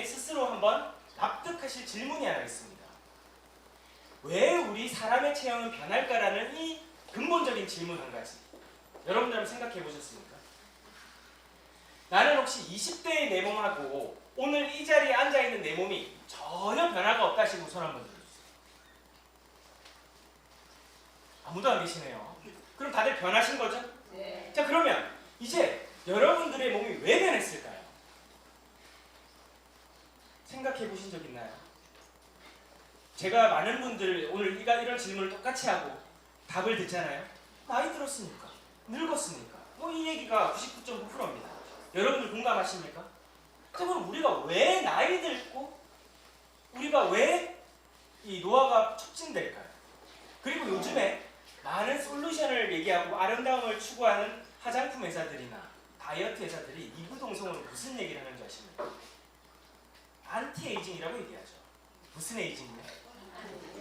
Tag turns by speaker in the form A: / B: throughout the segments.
A: 스스로 한번 납득하실 질문이 하나 있습니다. 왜 우리 사람의 체형은 변할까라는 이 근본적인 질문 한 가지. 여러분들 한번 생각해 보셨습니까? 나는 혹시 20대의 내 몸하고 오늘 이 자리에 앉아있는 내 몸이 전혀 변화가 없다 하시고 손 한번 들어주세요. 아무도 안 계시네요. 그럼 다들 변하신 거죠?
B: 네.
A: 자, 그러면 이제 여러분들의 몸이 왜 변했을까요? 생각해 보신 적 있나요? 제가 많은 분들 오늘 이런 질문을 똑같이 하고 답을 듣잖아요. 나이 들었으니까, 늙었으니까. 뭐 이 얘기가 99.9%입니다. 여러분들 공감하십니까? 그럼 우리가 왜 나이 들고 우리가 왜 이 노화가 촉진될까요? 그리고 요즘에 많은 솔루션을 얘기하고 아름다움을 추구하는 화장품 회사들이나 다이어트 회사들이 이구동성으로 무슨 얘기를 하는 줄 아십니까? 안티에이징이라고 얘기하죠. 무슨 에이징이요?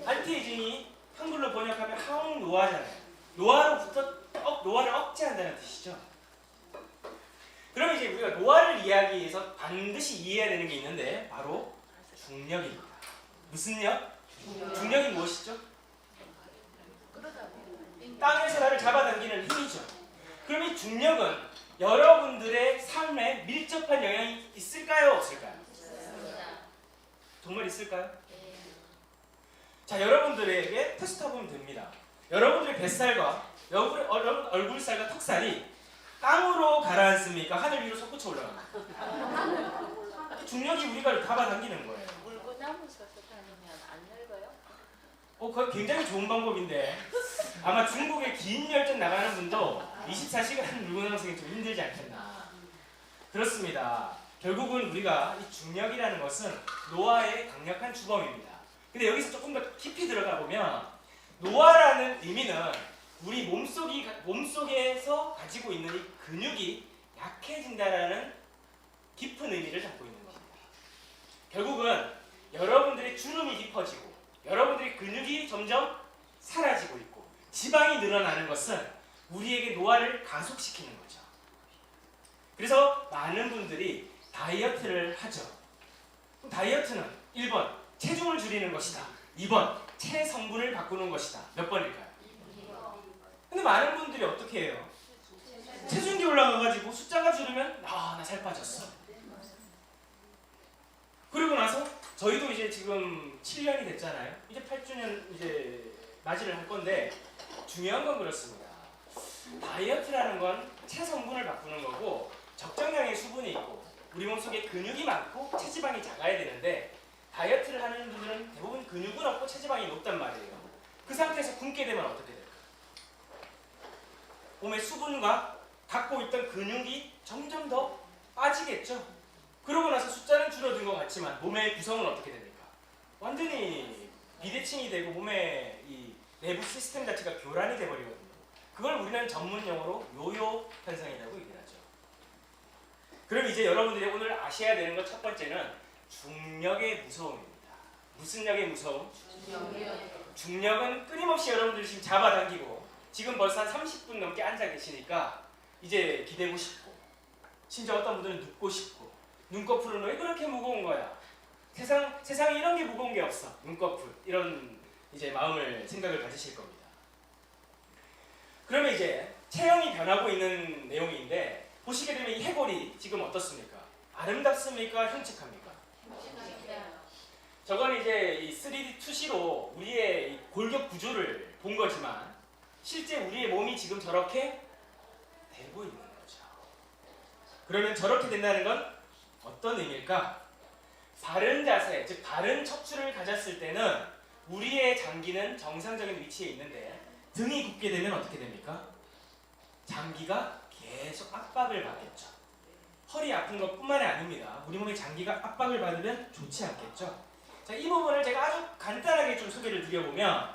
A: 안티에이징이 한글로 번역하면 항노화잖아요. 노화를 억제한다는 뜻이죠. 그럼 이제 우리가 노화를 이야기해서 반드시 이해해야 되는 게 있는데 바로 중력입니다. 무슨 력? 중력이 무엇이죠? 땅에서 나를 잡아당기는 힘이죠. 그럼 이 중력은 여러분들의 삶에 밀접한 영향이 있을까요? 없을까요? 정말 있을까요? 자, 여러분들에게 테스트 해보면 됩니다. 여러분들의 뱃살과 여러분 얼굴살과 턱살이 땅으로 가라앉습니까? 하늘 위로 솟구쳐 올라갑니까? 중력이 우리가 잡아당기는 거예요.
B: 물구나무 서서 다니면 안 늙어요?
A: 그거 굉장히 좋은 방법인데 아마 중국에 긴 열전 나가는 분도 24시간 물구나무 서기 좀 힘들지 않겠나. 그렇습니다. 결국은 우리가 이 중력이라는 것은 노화의 강력한 주범입니다. 근데 여기서 조금 더 깊이 들어가 보면 노화라는 의미는 우리 몸속에서 가지고 있는 이 근육이 약해진다라는 깊은 의미를 담고 있는 겁니다. 결국은 여러분들의 주름이 깊어지고 여러분들의 근육이 점점 사라지고 있고 지방이 늘어나는 것은 우리에게 노화를 가속시키는 거죠. 그래서 많은 분들이 다이어트를 하죠. 다이어트는 1번 체중을 줄이는 것이다. 2번 체성분을 바꾸는 것이다. 몇 번일까요? 근데 많은 분들이 어떻게 해요? 체중이 올라가가지고 숫자가 줄으면 나 살 빠졌어. 그리고 나서 저희도 이제 지금 7년이 됐잖아요. 이제 8주년 이제 맞이를 할 건데 중요한 건 그렇습니다. 다이어트라는 건 체성분을 바꾸는 거고 적정량의 수분이 있고 우리 몸속에 근육이 많고 체지방이 작아야 되는데 다이어트를 하는 분들은 대부분 근육은 없고 체지방이 높단 말이에요. 그 상태에서 굶게 되면 어떻게 될까요? 몸의 수분과 갖고 있던 근육이 점점 더 빠지겠죠. 그러고 나서 숫자는 줄어든 것 같지만 몸의 구성은 어떻게 됩니까? 완전히 비대칭이 되고 몸의 이 내부 시스템 자체가 교란이 돼버리거든요. 그걸 우리는 전문용어로 요요 현상이라고 얘기를 하죠. 그럼 이제 여러분들이 오늘 아셔야 되는 것 첫 번째는 중력의 무서움입니다. 무슨 력의 무서움? 중력은 끊임없이 여러분들이 지금 잡아당기고 지금 벌써 한 30분 넘게 앉아 계시니까 이제 기대고 싶고 심지어 어떤 분들은 눕고 싶고 눈꺼풀은 왜 그렇게 무거운 거야? 세상에 이런 게 무거운 게 없어. 눈꺼풀 이런 이제 생각을 가지실 겁니다. 그러면 이제 체형이 변하고 있는 내용인데 보시게 되면 이 해골이 지금 어떻습니까? 아름답습니까? 흉측합니까? 저건 이제 이 3D 투시로 우리의 이 골격 구조를 본 거지만 실제 우리의 몸이 지금 저렇게 되고 있는 거죠. 그러면 저렇게 된다는 건 어떤 의미일까? 바른 자세, 즉 바른 척추를 가졌을 때는 우리의 장기는 정상적인 위치에 있는데 등이 굽게 되면 어떻게 됩니까? 장기가 계속 압박을 받겠죠. 허리 아픈 것뿐만이 아닙니다. 우리 몸의 장기가 압박을 받으면 좋지 않겠죠. 자, 이 부분을 제가 아주 간단하게 좀 소개를 드려보면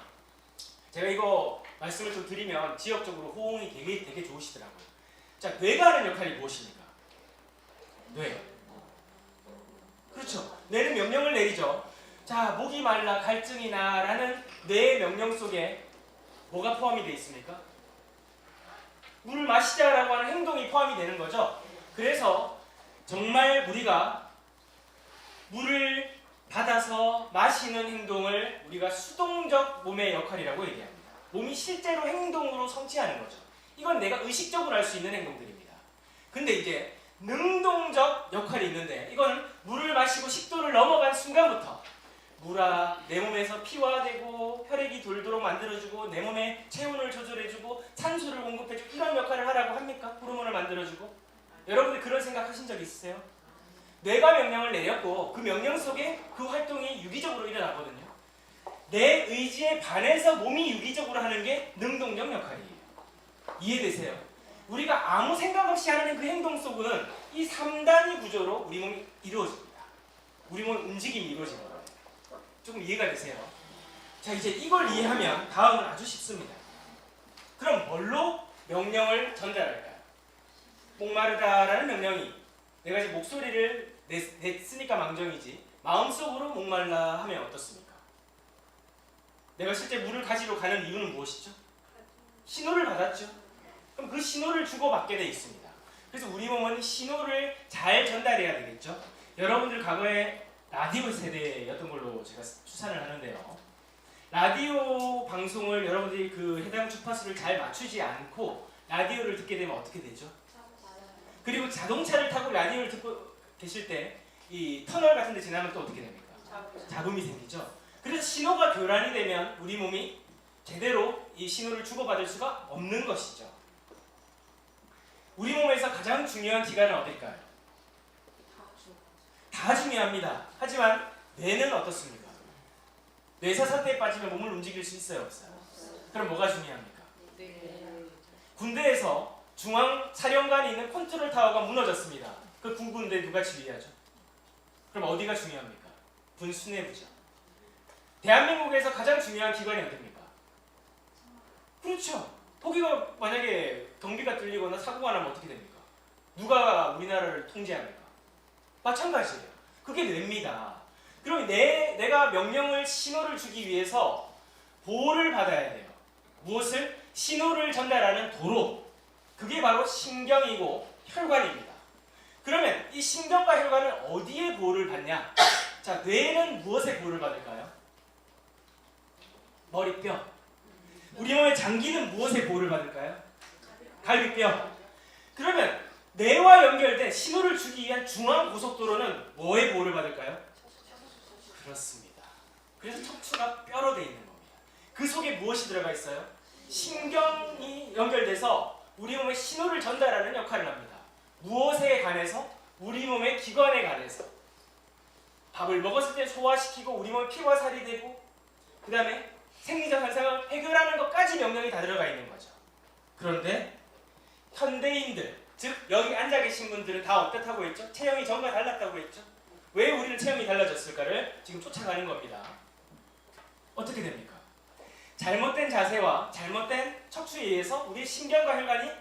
A: 제가 이거 말씀을 좀 드리면 지역적으로 호응이 되게 좋으시더라고요. 자, 뇌가 하는 역할이 무엇입니까? 뇌. 그렇죠. 뇌는 명령을 내리죠. 자, 목이 말라, 갈증이 나 라는 뇌의 명령 속에 뭐가 포함이 되어 있습니까? 물을 마시자라고 하는 행동이 포함이 되는 거죠. 그래서 정말 우리가 물을 마시는 행동을 우리가 수동적 몸의 역할이라고 얘기합니다. 몸이 실제로 행동으로 성취하는 거죠. 이건 내가 의식적으로 할 수 있는 행동들입니다. 근데 이제 능동적 역할이 있는데 이거는 물을 마시고 식도를 넘어간 순간부터 물아 내 몸에서 피화되고 혈액이 돌도록 만들어주고 내 몸의 체온을 조절해주고 산소를 공급해주고 이런 역할을 하라고 합니까? 호르몬을 만들어주고. 여러분들 그런 생각 하신 적 있으세요? 뇌가 명령을 내렸고 그 명령 속에 그 활동이 유기적으로 일어나거든요. 내 의지에 반해서 몸이 유기적으로 하는 게 능동적 역할이에요. 이해되세요? 우리가 아무 생각 없이 하는 그 행동 속은 이 3단위 구조로 우리 몸이 이루어집니다. 우리 몸 움직임이 이루어지는 거예요. 조금 이해가 되세요? 자, 이제 이걸 이해하면 다음은 아주 쉽습니다. 그럼 뭘로 명령을 전달할까요? 목마르다라는 명령이 내가 이제 목소리를 냈으니까 망정이지 마음속으로 목말라 하면 어떻습니까? 내가 실제 물을 가지러 가는 이유는 무엇이죠? 신호를 받았죠. 그럼 그 신호를 주고받게 돼 있습니다. 그래서 우리 몸은 신호를 잘 전달해야 되겠죠. 여러분들 과거에 라디오 세대였던 걸로 제가 추산을 하는데요. 라디오 방송을 여러분들이 그 해당 주파수를 잘 맞추지 않고 라디오를 듣게 되면 어떻게 되죠? 그리고 자동차를 타고 라디오를 듣고 계실 때 이 터널 같은 데 지나면 또 어떻게 됩니까? 잡음이 생기죠. 그래서 신호가 교란이 되면 우리 몸이 제대로 이 신호를 주고받을 수가 없는 것이죠. 우리 몸에서 가장 중요한 기관은 어딜까요? 다 중요합니다. 하지만 뇌는 어떻습니까? 뇌사 상태에 빠지면 몸을 움직일 수 있어요, 없어요? 그럼 뭐가 중요합니까? 군대에서 중앙사령관이 있는 컨트롤 타워가 무너졌습니다. 그 군대 누가 지휘하죠? 그럼 어디가 중요합니까? 군수뇌부죠. 대한민국에서 가장 중요한 기관이 어디입니까? 그렇죠. 거기가 만약에 경비가 뚫리거나 사고가 나면 어떻게 됩니까? 누가 우리나라를 통제합니까? 마찬가지예요. 그게 뇌입니다. 그럼 내가 명령을 신호를 주기 위해서 보호를 받아야 돼요. 무엇을? 신호를 전달하는 도로. 그게 바로 신경이고 혈관입니다. 그러면 이 신경과 혈관은 어디에 보호를 받냐? 자, 뇌는 무엇에 보호를 받을까요? 머리뼈. 우리 몸의 장기는 무엇에 보호를 받을까요? 갈비뼈. 그러면 뇌와 연결된 신호를 주기 위한 중앙고속도로는 뭐에 보호를 받을까요? 그렇습니다. 그래서 척추가 뼈로 되어 있는 겁니다. 그 속에 무엇이 들어가 있어요? 신경이 연결돼서 우리 몸에 신호를 전달하는 역할을 합니다. 무엇에 관해서? 우리 몸의 기관에 관해서. 밥을 먹었을 때 소화시키고 우리 몸에 피와 살이 되고 그 다음에 생리적 현상을 해결하는 것까지 명령이 다 들어가 있는 거죠. 그런데 현대인들, 즉 여기 앉아 계신 분들은 다 어떻다고 했죠? 체형이 전과 달랐다고 했죠? 왜 우리는 체형이 달라졌을까를 지금 쫓아가는 겁니다. 어떻게 됩니까? 잘못된 자세와 잘못된 척추에 의해서 우리의 신경과 혈관이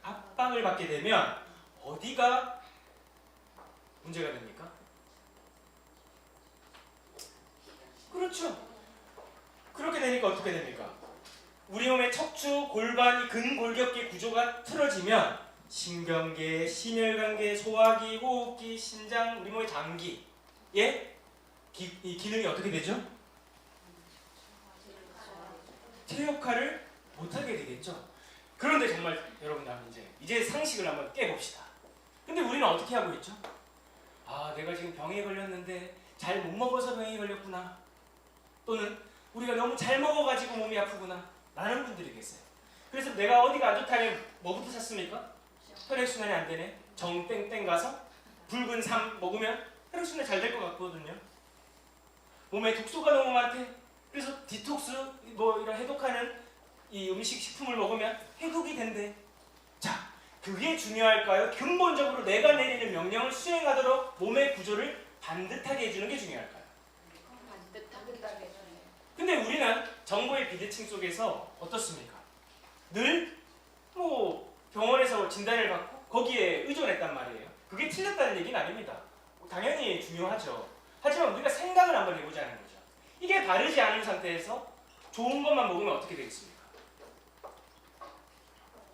A: 압박을 받게 되면 어디가 문제가 됩니까? 그렇죠. 그렇게 되니까 어떻게 됩니까? 우리 몸의 척추, 골반, 근골격계 구조가 틀어지면 신경계, 심혈관계, 소화기, 호흡기, 신장, 우리 몸의 장기 이 기능이 어떻게 되죠? 제 역할을 못하게 되겠죠. 그런데 정말 여러분들 이제 상식을 한번 깨봅시다. 근데 우리는 어떻게 하고 있죠? 아, 내가 지금 병에 걸렸는데 잘 못 먹어서 병에 걸렸구나. 또는 우리가 너무 잘 먹어가지고 몸이 아프구나. 라는 분들이 계세요. 그래서 내가 어디가 안 좋다면 뭐부터 찾습니까? 혈액순환이 안 되네. 정땡땡 가서 붉은 삶 먹으면 혈액순환이 잘 될 것 같거든요. 몸에 독소가 너무 많대. 그래서 디톡스 이런 해독하는 이 음식 식품을 먹으면 해독이 된대. 자, 그게 중요할까요? 근본적으로 내가 내리는 명령을 수행하도록 몸의 구조를 반듯하게 해주는 게 중요할까요?
B: 반듯하게.
A: 근데 우리는 정보의 비대칭 속에서 어떻습니까? 늘 병원에서 진단을 받고 거기에 의존했단 말이에요. 그게 틀렸다는 얘기는 아닙니다. 당연히 중요하죠. 하지만 우리가 생각을 한번 해보자는 거죠. 이게 바르지 않은 상태에서 좋은 것만 먹으면 어떻게 되겠습니까?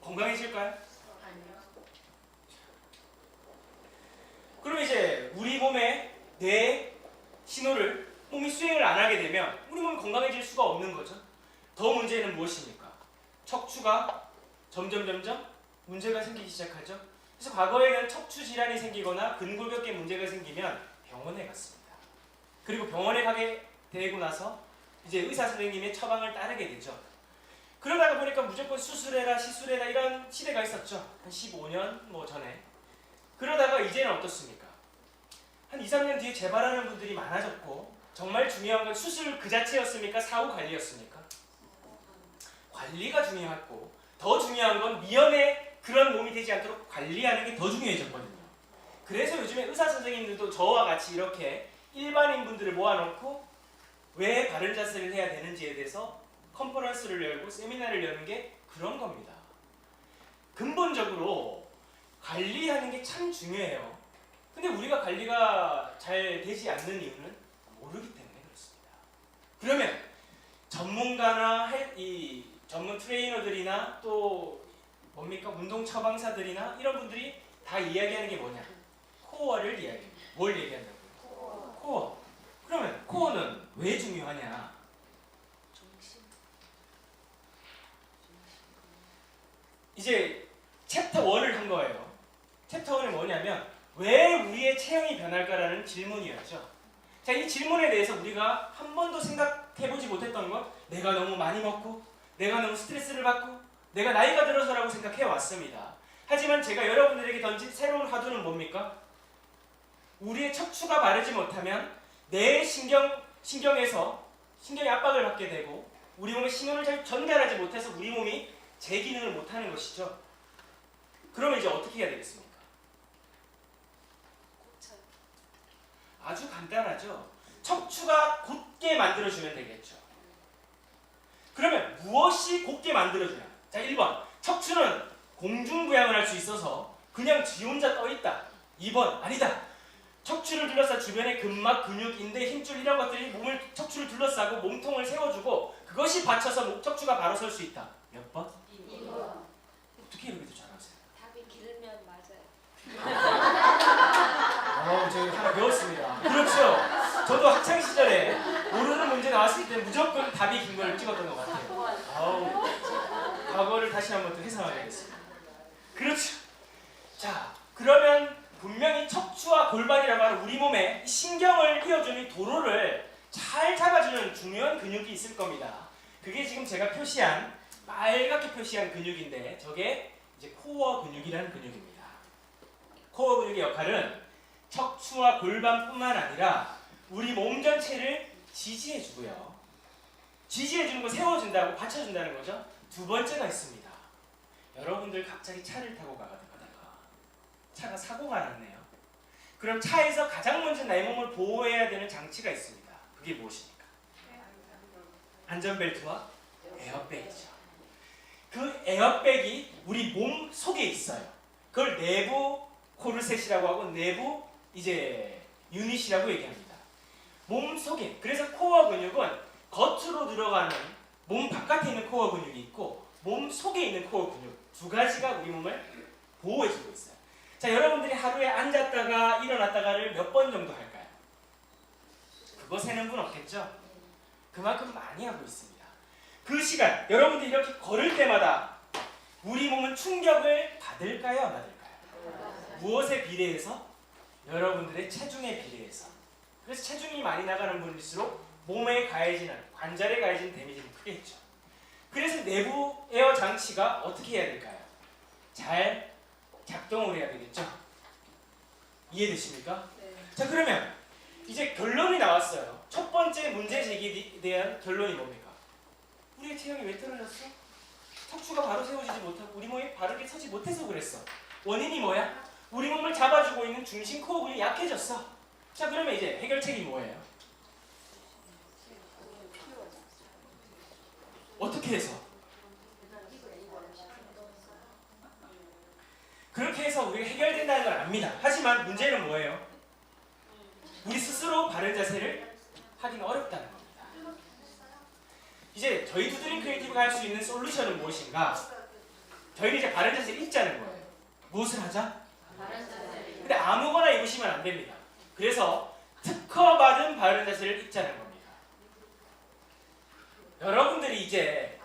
A: 건강해질까요?
B: 아니요.
A: 그럼 이제 우리 몸의 뇌 신호를 몸이 수행을 안 하게 되면 우리 몸이 건강해질 수가 없는 거죠. 더 문제는 무엇입니까? 척추가 점점 문제가 생기기 시작하죠. 그래서 과거에는 척추 질환이 생기거나 근골격계 문제가 생기면 병원에 갔습니다. 그리고 병원에 가게 되고 나서 이제 의사 선생님의 처방을 따르게 되죠. 그러다가 보니까 무조건 수술해라 시술해라 이런 시대가 있었죠. 한 15년 전에. 그러다가 이제는 어떻습니까? 한 2, 3년 뒤에 재발하는 분들이 많아졌고, 정말 중요한 건 수술 그 자체였습니까? 사후 관리였습니까? 관리가 중요했고, 더 중요한 건 미연에 그런 몸이 되지 않도록 관리하는 게 더 중요해졌거든요. 그래서 요즘에 의사 선생님들도 저와 같이 이렇게 일반인 분들을 모아놓고 왜 바른 자세를 해야 되는지에 대해서 컨퍼런스를 열고 세미나를 여는 게 그런 겁니다. 근본적으로 관리하는 게 참 중요해요. 근데 우리가 관리가 잘 되지 않는 이유는 모르기 때문에 그렇습니다. 그러면 전문가나 이 전문 트레이너들이나 또 뭡니까 운동 처방사들이나 이런 분들이 다 이야기하는 게 뭐냐? 코어를 이야기합니다. 뭘 얘기한다고요? 코어. 그러면 코어는 왜 중요하냐? 이제 챕터 1을 한 거예요. 챕터 1은 뭐냐면 왜 우리의 체형이 변할까라는 질문이었죠. 자, 이 질문에 대해서 우리가 한 번도 생각해보지 못했던 건 내가 너무 많이 먹고 내가 너무 스트레스를 받고 내가 나이가 들어서라고 생각해왔습니다. 하지만 제가 여러분들에게 던진 새로운 화두는 뭡니까? 우리의 척추가 마르지 못하면 내 신경에서 신경이 압박을 받게 되고 우리 몸에 신호를 잘 전달하지 못해서 우리 몸이 제 기능을 못하는 것이죠. 그러면 이제 어떻게 해야 되겠습니까? 아주 간단하죠. 척추가 곧게 만들어주면 되겠죠. 그러면 무엇이 곧게 만들어주냐? 자, 1번. 척추는 공중부양을 할 수 있어서 그냥 지 혼자 떠있다. 2번. 아니다. 척추를 둘러싸 주변의 근막, 근육, 인대, 힘줄 이런 것들이 척추를 둘러싸고 몸통을 세워주고 그것이 받쳐서 척추가 바로 설 수 있다. 몇 번?
B: 2번.
A: 어떻게 이렇게 잘하세요?
B: 답이 길면 맞아요.
A: 제가 하나 배웠습니다. 그렇죠. 저도 학창 시절에 모르는 문제 나왔을 때 무조건 답이 긴 걸 찍었던 것 같아요. 과거를 다시 한번 또 회상하겠습니다. 그렇죠. 자, 그러면 분명히 척추와 골반이라고 하는 우리 몸에 신경을 이어주는 도로를 잘 잡아주는 중요한 근육이 있을 겁니다. 그게 지금 제가 표시한 빨갛게 표시한 근육인데 저게 이제 코어 근육이라는 근육입니다. 코어 근육의 역할은 척추와 골반뿐만 아니라 우리 몸 전체를 지지해주고요. 지지해주는 거 세워준다고 받쳐준다는 거죠. 두 번째가 있습니다. 여러분들 갑자기 차를 타고 가다가 차가 사고가 났네요. 그럼 차에서 가장 먼저 내 몸을 보호해야 되는 장치가 있습니다. 그게 무엇입니까? 안전벨트와 에어백이죠. 그 에어백이 우리 몸 속에 있어요. 그걸 내부 코르셋이라고 하고 내부 이제 유닛이라고 얘기합니다. 몸 속에. 그래서 코어 근육은 겉으로 들어가는 몸 바깥에 있는 코어 근육이 있고 몸 속에 있는 코어 근육 두 가지가 우리 몸을 보호해주고 있어요. 자, 여러분들이 하루에 앉았다가 일어났다가를 몇 번 정도 할까요? 그거 세는 분 없겠죠? 그만큼 많이 하고 있습니다. 그 시간 여러분들이 이렇게 걸을 때마다 우리 몸은 충격을 받을까요? 안 받을까요? 무엇에 비례해서? 여러분들의 체중에 비례해서. 그래서 체중이 많이 나가는 분일수록 몸에 가해지는 관절에 가해지는 데미지는 크겠죠. 그래서 내부 에어 장치가 어떻게 해야 될까요? 잘 작동을 해야 되겠죠. 이해되십니까?
B: 네.
A: 자, 그러면 이제 결론이 나왔어요. 첫 번째 문제 제기에 대한 결론이 뭡니까? 우리의 체형이 왜 떨어졌어? 척추가 바로 세워지지 못하고 우리 몸이 바르게 서지 못해서 그랬어. 원인이 뭐야? 우리 몸을 잡아주고 있는 중심 코어 근육이 약해졌어. 자, 그러면 이제 해결책이 뭐예요? 어떻게 해서? 그렇게 해서 우리가 해결된다는 걸 압니다. 하지만 문제는 뭐예요? 우리 스스로 바른 자세를 하기는 어렵다는 겁니다. 이제 저희 두드림 크리에이티브가 할 수 있는 솔루션은 무엇인가? 저희는 이제 바른 자세를 입자는 거예요. 무엇을 하자? 근데 아무거나 입으시면 안 됩니다. 그래서 특허받은 바른 자세 자세를 입자는 겁니다. 여러분들이 이제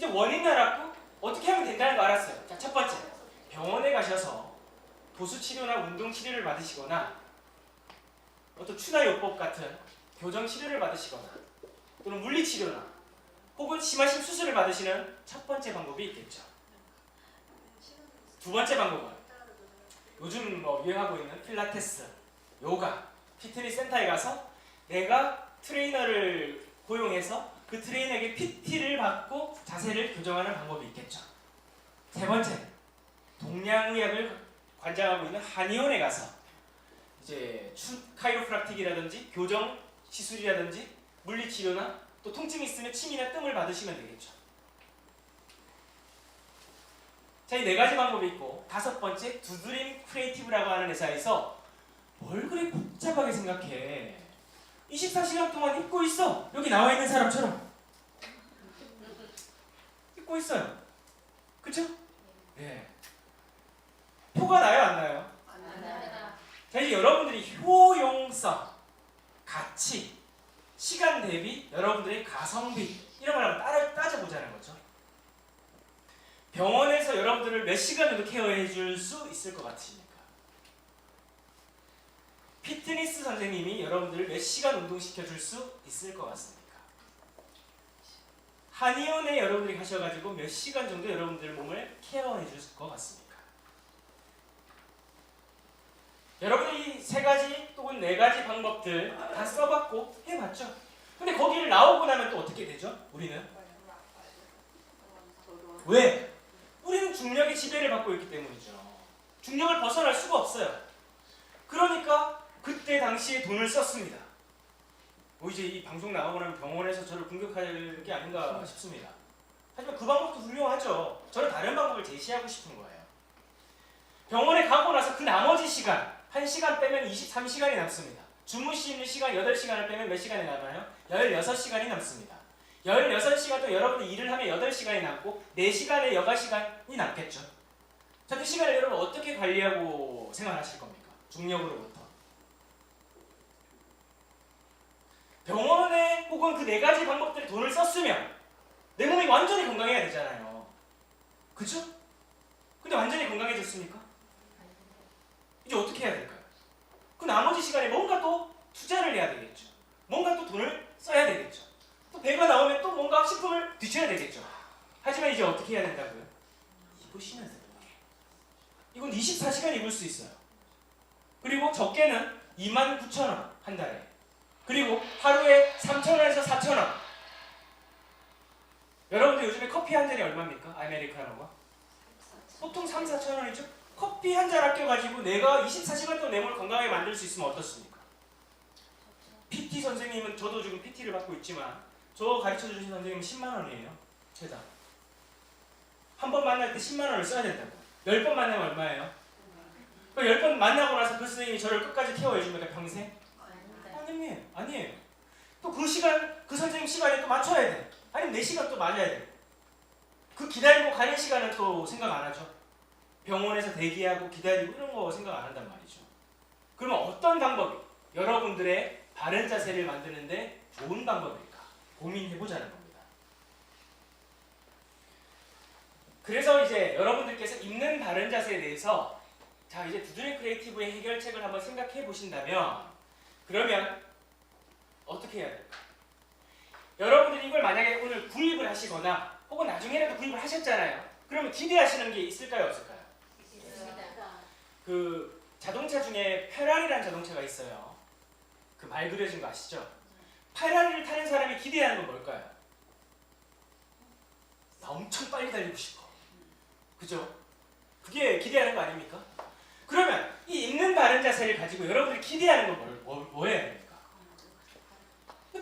A: 원인을 알았고 어떻게 하면 된다는 거 알았어요. 자, 첫 번째, 병원에 가셔서 도수치료나 운동치료를 받으시거나 어떤 추나요법 같은 교정치료를 받으시거나 또는 물리치료나 혹은 심하신 수술을 받으시는 첫 번째 방법이 있겠죠. 두 번째 방법은 요즘 유행하고 있는 필라테스, 요가, 피트니스 센터에 가서 내가 트레이너를 고용해서 그 트레이너에게 PT를 받고 자세를 교정하는 방법이 있겠죠. 세 번째, 동양의학을 관장하고 있는 한의원에 가서 이제 카이로프락틱이라든지 교정 시술이라든지 물리치료나 또 통증이 있으면 침이나 뜸을 받으시면 되겠죠. 자, 이 네 가지 방법이 있고, 다섯 번째, 두드림 크리에이티브라고 하는 회사에서 뭘 그리 복잡하게 생각해. 24시간 동안 입고 있어. 여기 나와 있는 사람처럼 입고 있어요. 그쵸? 네. 표가 나요, 안 나요? 자, 이제 여러분들이 효용성, 가치, 시간 대비, 여러분들의 가성비 이런 걸 한번 따져보자는 거죠. 병원에서 여러분들을 몇 시간 정도 케어해 줄 수 있을 것 같으십니까? 피트니스 선생님이 여러분들을 몇 시간 운동시켜 줄 수 있을 것 같습니까? 한의원에 여러분들이 가셔가지고 몇 시간 정도 여러분들 몸을 케어해 줄 것 같습니까? 여러분이 이 세 가지 또는 네 가지 방법들 다 써봤고 해봤죠. 근데 거기를 나오고 나면 또 어떻게 되죠? 우리는 왜? 우리는 중력의 지배를 받고 있기 때문이죠. 중력을 벗어날 수가 없어요. 그러니까 그때 당시에 돈을 썼습니다. 이제 이 방송 나가고 나면 병원에서 저를 공격할 게 아닌가 싶습니다. 하지만 그 방법도 훌륭하죠. 저는 다른 방법을 제시하고 싶은 거예요. 병원에 가고 나서 그 나머지 시간 1시간 빼면 23시간이 남습니다. 주무시는 시간 8시간을 빼면 몇 시간이 남아요? 16시간이 남습니다. 16시간 또 여러분이 일을 하면 8시간이 남고 4시간의 여가 시간이 남겠죠. 자, 그 시간을 여러분 어떻게 관리하고 생활하실 겁니까? 중력으로부터. 병원에 혹은 그 네 가지 방법들에 돈을 썼으면 내 몸이 완전히 건강해야 되잖아요. 그쵸? 근데 완전히 건강해졌습니까? 이제 어떻게 해야 될까요? 그 나머지 시간에 뭔가 또 투자를 해야 되겠죠. 뭔가 또 돈을 써야 되겠죠. 또 배가 나오면 또 뭔가 식품을 드셔야 되겠죠. 하지만 이제 어떻게 해야 된다고요? 입으시면서. 이건 24시간 입을 수 있어요. 그리고 적게는 29,000원 한 달에. 그리고 하루에 3,000원에서 4,000원. 여러분들 요즘에 커피 한 잔이 얼마입니까? 아메리카노가? 보통 3, 4,000원이죠? 커피 한 잔 아껴가지고 내가 24시간 동안 내 몸을 건강하게 만들 수 있으면 어떻습니까? PT 선생님은, 저도 지금 PT를 받고 있지만 저 가르쳐주신 선생님은 10만 원이에요. 최다. 한 번 만날 때 10만 원을 써야 된다고. 10번 만나면 얼마예요? 10번 만나고 나서 그 선생님이 저를 끝까지 케어해줍니까? 평생? 아니에요. 또 그 시간, 그 선생님 시간에 또 맞춰야 돼. 아니면 내 시간 또 맞아야 돼. 그 기다리고 가는 시간은 또 생각 안 하죠. 병원에서 대기하고 기다리고 이런 거 생각 안 한단 말이죠. 그러면 어떤 방법이 여러분들의 바른 자세를 만드는데 좋은 방법일까? 고민해보자는 겁니다. 그래서 이제 여러분들께서 입는 바른 자세에 대해서 자, 이제 두드림 크리에이티브의 해결책을 한번 생각해 보신다면, 그러면 어떻게 해야 될까? 여러분들이 이걸 만약에 오늘 구입을 하시거나 혹은 나중에라도 구입을 하셨잖아요. 그러면 기대하시는 게 있을까요, 없을까요? 그 자동차 중에 페라리라는 자동차가 있어요. 그 말 그려진 거 아시죠? 페라리를 타는 사람이 기대하는 건 뭘까요? 나 엄청 빨리 달리고 싶어. 그죠? 그게 기대하는 거 아닙니까? 그러면 이 있는 바른 자세를 가지고 여러분들이 기대하는 건 뭐 해야 됩니까?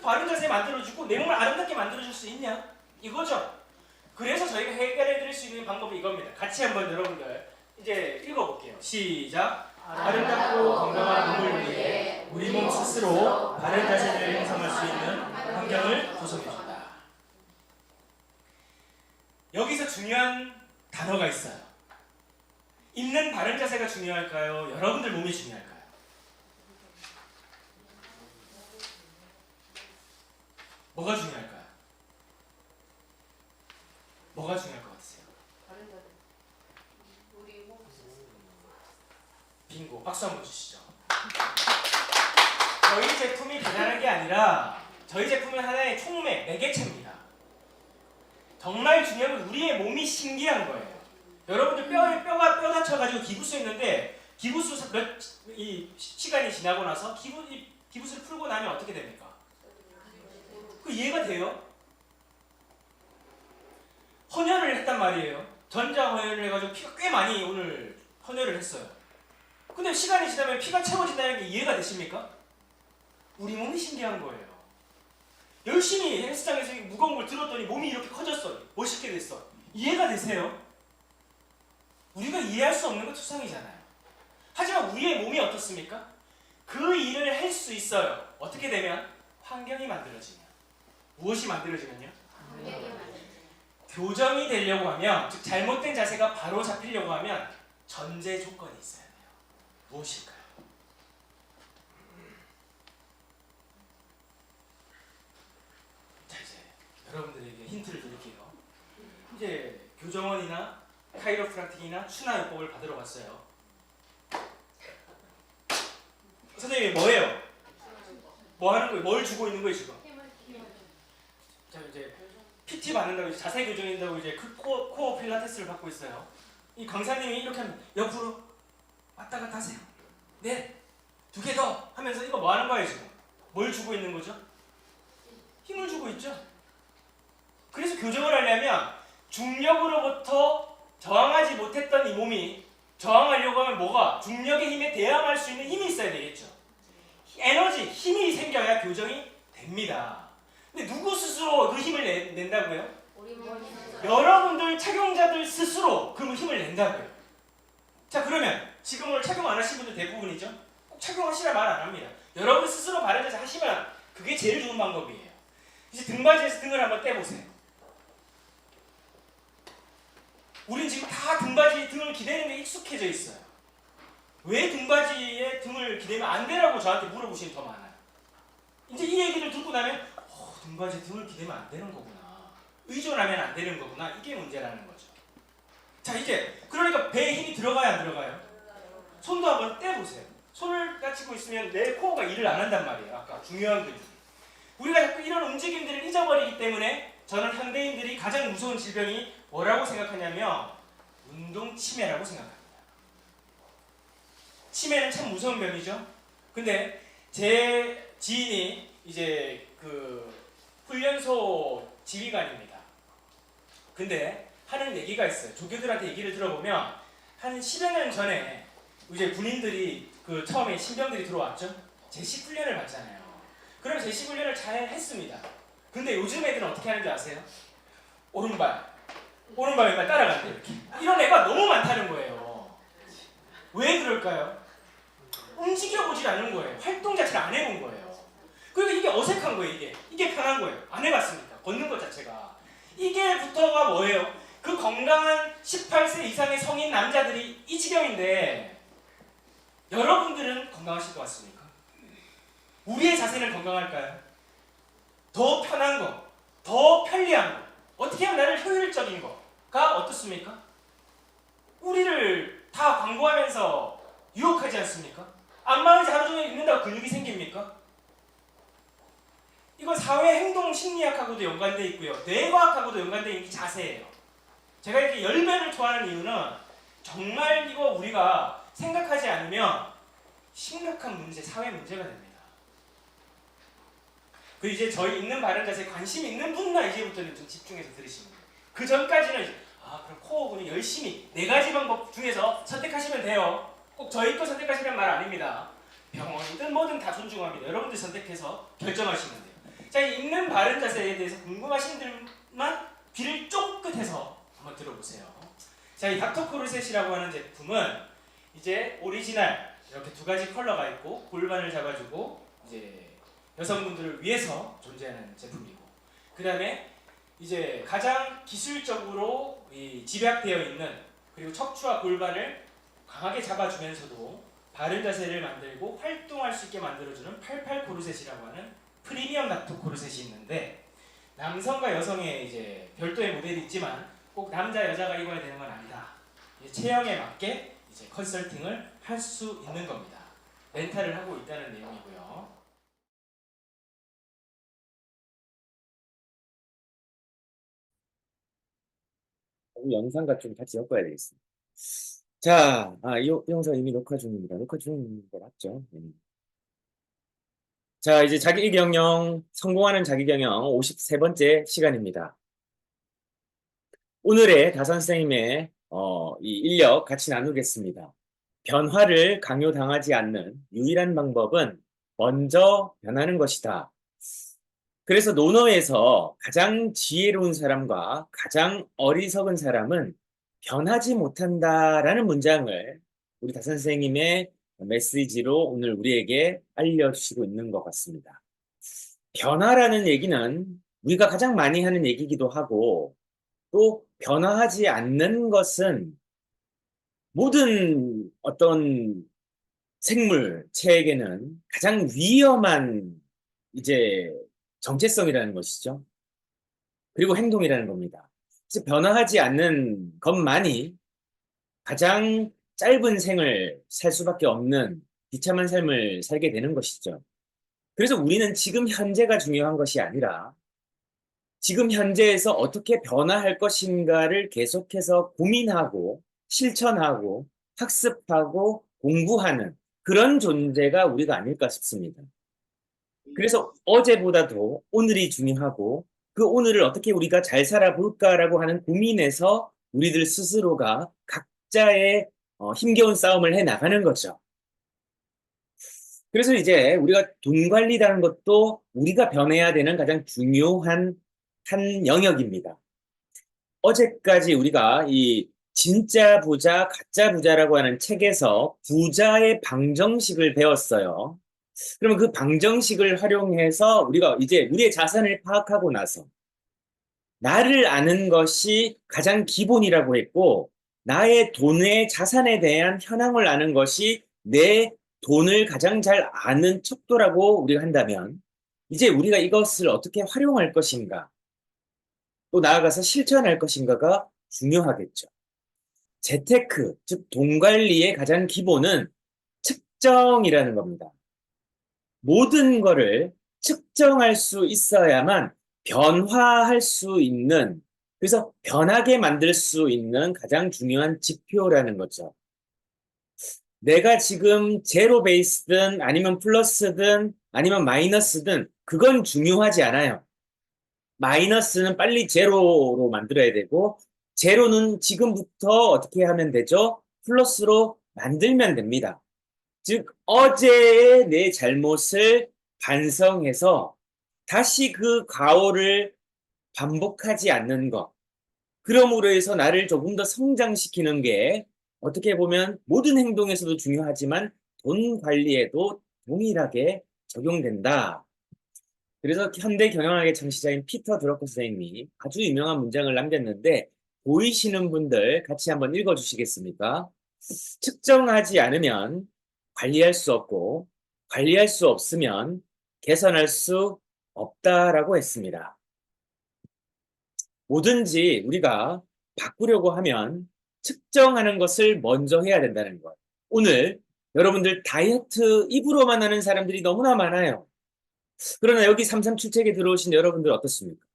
A: 바른 자세 만들어주고 내 몸을 아름답게 만들어줄 수 있냐? 이거죠. 그래서 저희가 해결해드릴 수 있는 방법이 이겁니다. 같이 한번 여러분들 이제 읽어볼게요. 시작. 아름답고 건강한 몸을 위해 우리 몸 스스로 바른 자세를 형성할 수 있는 환경을 구성해준다. 여기서 중요한 단어가 있어요. 있는 바른 자세가 중요할까요? 여러분들 몸이 중요할까요? 뭐가 중요할까요? 뭐가 중요할 것 같으세요?
B: 우리 호흡
A: 빙고. 박수 한번 주시죠. 저희 제품이 대단한 게 아니라 저희 제품은 하나의 총매, 매개체입니다. 정말 중요한 건 우리의 몸이 신기한 거예요. 여러분들 뼈가 뼈 다쳐가지고 기부스 있는데 기부스 시간이 지나고 나서 기부스를 풀고 나면 어떻게 됩니까? 그 이해가 돼요? 헌혈을 했단 말이에요. 전자 헌혈을 해가지고 피가 꽤 많이 오늘 헌혈을 했어요. 근데 시간이 지나면 피가 채워진다는 게 이해가 되십니까? 우리 몸이 신기한 거예요. 열심히 헬스장에서 무거운 걸 들었더니 몸이 이렇게 커졌어. 멋있게 됐어. 이해가 되세요? 우리가 이해할 수 없는 건 투성이잖아요. 하지만 우리의 몸이 어떻습니까? 그 일을 할 수 있어요. 어떻게 되면? 환경이 만들어지면. 무엇이 만들어지면요? 교정이 되려고 하면, 즉 잘못된 자세가 바로 잡히려고 하면 전제 조건이 있어야 돼요. 무엇일까요? 자, 이제 여러분들에게 힌트를 드릴게요. 이제 교정원이나 카이로프락틱이나 추나요법을 받으러 갔어요. 선생님이 뭐예요? 뭐 하는 거예요? 뭘 주고 있는 거예요 지금? 자, 이제 PT 받는다고, 자세 교정인다고 이제 코어 필라테스를 받고 있어요. 이 강사님이 이렇게 하면 옆으로 왔다 갔다 하세요. 네, 2개 더 하면서 이거 뭐 하는 거예요 지금? 뭘 주고 있는 거죠? 힘을 주고 있죠. 그래서 교정을 하려면 중력으로부터 저항하지 못했던 이 몸이 저항하려고 하면 뭐가? 중력의 힘에 대항할 수 있는 힘이 있어야 되겠죠. 에너지, 힘이 생겨야 교정이 됩니다. 근데 누구 스스로 그 힘을 낸다고요? 여러분들 착용자들 스스로 그 힘을 낸다고요. 자, 그러면 지금 오늘 착용 안 하신 분들 대부분이죠. 꼭 착용하시라 말 안 합니다. 여러분 스스로 바른 자세 하시면 그게 제일 좋은 방법이에요. 이제 등받이에서 등을 한번 떼보세요. 우린 지금 다 등받이에 등을 기대는 게 익숙해져 있어요. 왜 등받이에 등을 기대면 안 되라고 저한테 물어보시는 더 많아요. 이제 이 얘기를 듣고 나면 등받이에 등을 기대면 안 되는 거구나. 의존하면 안 되는 거구나. 이게 문제라는 거죠. 자, 이제 그러니까 배에 힘이 들어가야 안 들어가요? 손도 한번 떼보세요. 손을 까치고 있으면 내 코어가 일을 안 한단 말이에요. 아까 중요한 근육. 우리가 자꾸 이런 움직임들을 잊어버리기 때문에 저는 현대인들이 가장 무서운 질병이 뭐라고 생각하냐면 운동 치매라고 생각합니다. 치매는 참 무서운 병이죠. 근데 제 지인이 이제 그 훈련소 지휘관입니다. 근데 하는 얘기가 있어요. 조교들한테 얘기를 들어보면 한 10여 년 전에 이제 군인들이 그 처음에 신병들이 들어왔죠. 제시 훈련을 받잖아요. 그럼 제시 훈련을 잘 했습니다. 근데 요즘 애들은 어떻게 하는지 아세요? 오른발 왼발 따라간대 이렇게. 이런 애가 너무 많다는 거예요. 왜 그럴까요? 움직여보질 않는 거예요. 활동 자체를 안 해본 거예요. 그리고 이게 어색한 거예요. 이게 편한 거예요. 안 해봤습니다. 걷는 것 자체가. 이게부터가 뭐예요? 그 건강한 18세 이상의 성인 남자들이 이 지경인데 여러분들은 건강하실 것 같습니까? 우리의 자세는 건강할까요? 더 편한 거, 더 편리한 거, 어떻게 하면 나를 효율적인 거가 어떻습니까? 우리를 다 광고하면서 유혹하지 않습니까? 안마의자 하루 종일 있는다고 근육이 생깁니까? 이건 사회행동심리학하고도 연관되어 있고요. 뇌과학하고도 연관되어 있는 자세예요. 제가 이렇게 열변을 토하는 이유는 정말 이거 우리가 생각하지 않으면 심각한 문제, 사회 문제가 됩니다. 그 이제 저희 있는 바른 자세에 관심 있는 분만 이제부터는 좀 집중해서 들으시면 돼요. 그 전까지는 이제 그럼 코어분이 열심히 4가지 방법 중에서 선택하시면 돼요. 꼭 저희 거 선택하시란 말 아닙니다. 병원이든 뭐든 다 존중합니다. 여러분들 선택해서 결정하시면 돼요. 자, 있는 바른 자세에 대해서 궁금하신 분들만 귀를 쫑긋해서 한번 들어보세요. 자, 이 닥터 코르셋이라고 하는 제품은 이제 오리지널 이렇게 2가지 컬러가 있고 골반을 잡아주고 이제 여성분들을 위해서 존재하는 제품이고, 그 다음에 이제 가장 기술적으로 집약되어 있는, 그리고 척추와 골반을 강하게 잡아주면서도 바른 자세를 만들고 활동할 수 있게 만들어주는 88 코르셋이라고 하는 프리미엄 닥터 코르셋이 있는데, 남성과 여성의 이제 별도의 모델이 있지만 꼭 남자 여자가 입어야 되는 건 아니다. 체형에 맞게 이제 컨설팅을 할 수 있는 겁니다. 렌탈을 하고 있다는 내용이고요.
C: 이 영상과 좀 같이 엮어야 되겠습니다. 자, 이 영상 이미 녹화 중입니다. 녹화 중인 거 맞죠? 자, 이제 자기경영, 성공하는 자기경영 53번째 시간입니다. 오늘의 다선생님의 이 인력 같이 나누겠습니다. 변화를 강요당하지 않는 유일한 방법은 먼저 변하는 것이다. 그래서 논어에서 가장 지혜로운 사람과 가장 어리석은 사람은 변하지 못한다라는 문장을 우리 다선생님의 메시지로 오늘 우리에게 알려주시고 있는 것 같습니다. 변화라는 얘기는 우리가 가장 많이 하는 얘기이기도 하고 또 변화하지 않는 것은 모든 어떤 생물체에게는 가장 위험한 이제 정체성이라는 것이죠. 그리고 행동이라는 겁니다. 그래서 변화하지 않는 것만이 가장 짧은 생을 살 수밖에 없는 비참한 삶을 살게 되는 것이죠. 그래서 우리는 지금 현재가 중요한 것이 아니라 지금 현재에서 어떻게 변화할 것인가를 계속해서 고민하고 실천하고 학습하고 공부하는 그런 존재가 우리가 아닐까 싶습니다. 그래서 어제보다도 오늘이 중요하고 그 오늘을 어떻게 우리가 잘 살아볼까라고 하는 고민에서 우리들 스스로가 각자의 힘겨운 싸움을 해나가는 거죠. 그래서 이제 우리가 돈 관리라는 것도 우리가 변해야 되는 가장 중요한 한 영역입니다. 어제까지 우리가 이 진짜 부자, 가짜 부자라고 하는 책에서 부자의 방정식을 배웠어요. 그러면 그 방정식을 활용해서 우리가 이제 우리의 자산을 파악하고 나서 나를 아는 것이 가장 기본이라고 했고 나의 돈의 자산에 대한 현황을 아는 것이 내 돈을 가장 잘 아는 척도라고 우리가 한다면 이제 우리가 이것을 어떻게 활용할 것인가 또 나아가서 실천할 것인가가 중요하겠죠. 재테크, 즉 돈 관리의 가장 기본은 측정이라는 겁니다. 모든 거를 측정할 수 있어야만 변화할 수 있는, 그래서 변하게 만들 수 있는 가장 중요한 지표라는 거죠. 내가 지금 제로 베이스든 아니면 플러스든 아니면 마이너스든 그건 중요하지 않아요. 마이너스는 빨리 제로로 만들어야 되고 제로는 지금부터 어떻게 하면 되죠? 플러스로 만들면 됩니다. 즉 어제의 내 잘못을 반성해서 다시 그 과오를 반복하지 않는 것. 그러므로 해서 나를 조금 더 성장시키는 게 어떻게 보면 모든 행동에서도 중요하지만 돈 관리에도 동일하게 적용된다. 그래서 현대 경영학의 창시자인 피터 드러커 선생님이 아주 유명한 문장을 남겼는데 보이시는 분들 같이 한번 읽어주시겠습니까? 측정하지 않으면 관리할 수 없고 관리할 수 없으면 개선할 수 없다라고 했습니다. 뭐든지 우리가 바꾸려고 하면 측정하는 것을 먼저 해야 된다는 것. 오늘 여러분들 다이어트 입으로만 하는 사람들이 너무나 많아요. 그러나 여기 337책에 들어오신 여러분들 어떻습니까?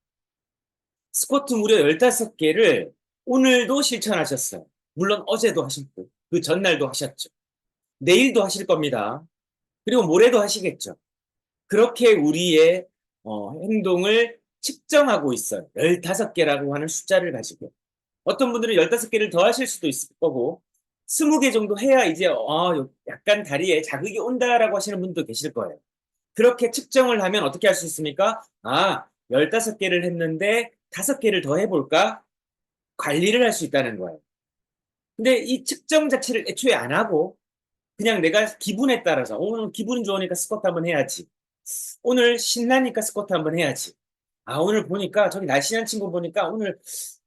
C: 스쿼트 무려 15개를 오늘도 실천하셨어요. 물론 어제도 하셨고 그 전날도 하셨죠. 내일도 하실 겁니다. 그리고 모레도 하시겠죠. 그렇게 우리의 행동을 측정하고 있어요. 15개라고 하는 숫자를 가지고. 어떤 분들은 15개를 더 하실 수도 있을 거고 20개 정도 해야 이제 약간 다리에 자극이 온다라고 하시는 분도 계실 거예요. 그렇게 측정을 하면 어떻게 할 수 있습니까? 15개를 했는데 5개를 더 해볼까? 관리를 할 수 있다는 거예요. 근데 이 측정 자체를 애초에 안 하고 그냥 내가 기분에 따라서 오늘 기분 좋으니까 스쿼트 한번 해야지. 오늘 신나니까 스쿼트 한번 해야지. 오늘 보니까 저기 날씬한 친구 보니까 오늘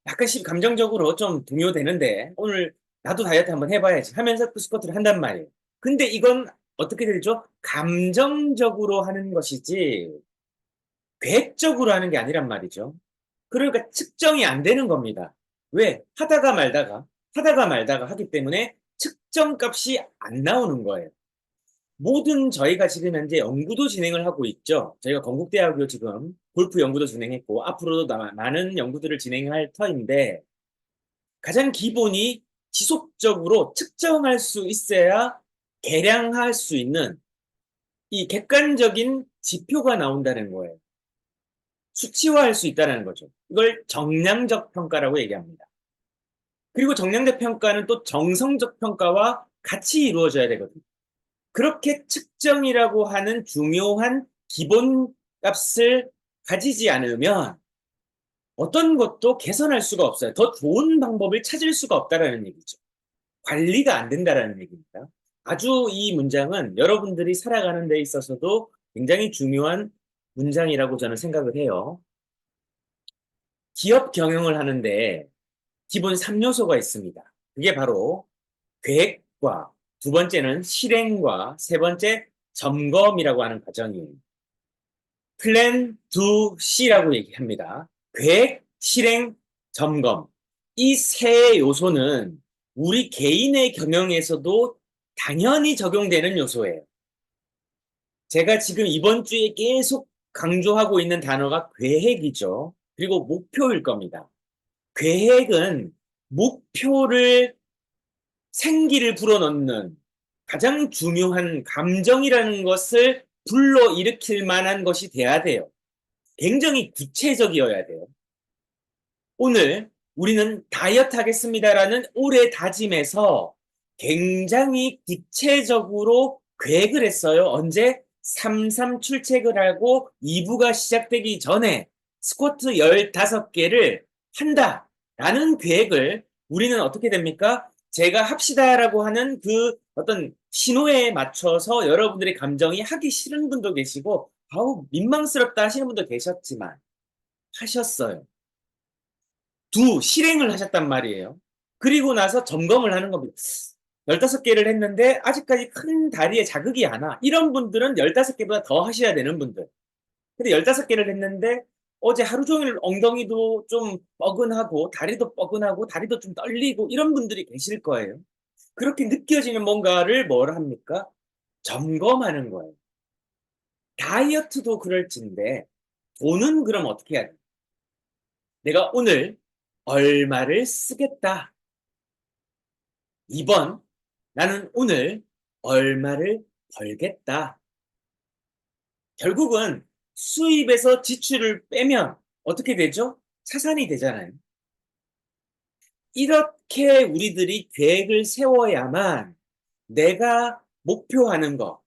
C: 약간씩 감정적으로 좀 동요되는데 오늘 나도 다이어트 한번 해봐야지 하면서 그 스쿼트를 한단 말이에요. 근데 이건 어떻게 되죠? 감정적으로 하는 것이지 계획적으로 하는 게 아니란 말이죠. 그러니까 측정이 안 되는 겁니다. 왜? 하다가 말다가 하기 때문에 측정값이 안 나오는 거예요. 모든 저희가 지금 현재 연구도 진행을 하고 있죠. 저희가 건국대학교 지금 골프 연구도 진행했고 앞으로도 많은 연구들을 진행할 터인데 가장 기본이 지속적으로 측정할 수 있어야 계량할 수 있는 이 객관적인 지표가 나온다는 거예요. 수치화할 수 있다는 거죠. 이걸 정량적 평가라고 얘기합니다. 그리고 정량적 평가는 또 정성적 평가와 같이 이루어져야 되거든요. 그렇게 측정이라고 하는 중요한 기본값을 가지지 않으면 어떤 것도 개선할 수가 없어요. 더 좋은 방법을 찾을 수가 없다는 얘기죠. 관리가 안 된다는 얘기입니다. 아주 이 문장은 여러분들이 살아가는 데 있어서도 굉장히 중요한 문장이라고 저는 생각을 해요. 기업 경영을 하는데 기본 3요소가 있습니다. 그게 바로 계획과 두 번째는 실행과 세 번째 점검이라고 하는 과정이에요. 플랜, 두, C라고 얘기합니다. 계획, 실행, 점검. 이 세 요소는 우리 개인의 경영에서도 당연히 적용되는 요소예요. 제가 지금 이번 주에 계속 강조하고 있는 단어가 계획이죠. 그리고 목표일 겁니다. 계획은 목표를 생기를 불어넣는 가장 중요한 감정이라는 것을 불러일으킬 만한 것이 돼야 돼요. 굉장히 구체적이어야 돼요. 오늘 우리는 다이어트 하겠습니다라는 올해 다짐에서 굉장히 구체적으로 계획을 했어요. 언제? 3.3 출첵을 하고 2부가 시작되기 전에 스쿼트 15개를 한다라는 계획을 우리는 어떻게 됩니까? 제가 합시다라고 하는 그 어떤 신호에 맞춰서 여러분들의 감정이 하기 싫은 분도 계시고 아우 민망스럽다 하시는 분도 계셨지만 하셨어요. 두, 실행을 하셨단 말이에요. 그리고 나서 점검을 하는 겁니다. 15개를 했는데 아직까지 큰 다리에 자극이 안 와. 이런 분들은 15개보다 더 하셔야 되는 분들. 근데 15개를 했는데 어제 하루 종일 엉덩이도 좀 뻐근하고 다리도 뻐근하고 다리도 좀 떨리고 이런 분들이 계실 거예요. 그렇게 느껴지는 뭔가를 뭘 합니까? 점검하는 거예요. 다이어트도 그럴진데 돈은 그럼 어떻게 해야 돼? 내가 오늘 얼마를 쓰겠다. 2번, 나는 오늘 얼마를 벌겠다. 결국은 수입에서 지출을 빼면 어떻게 되죠? 차산이 되잖아요. 이렇게 우리들이 계획을 세워야만 내가 목표하는 거,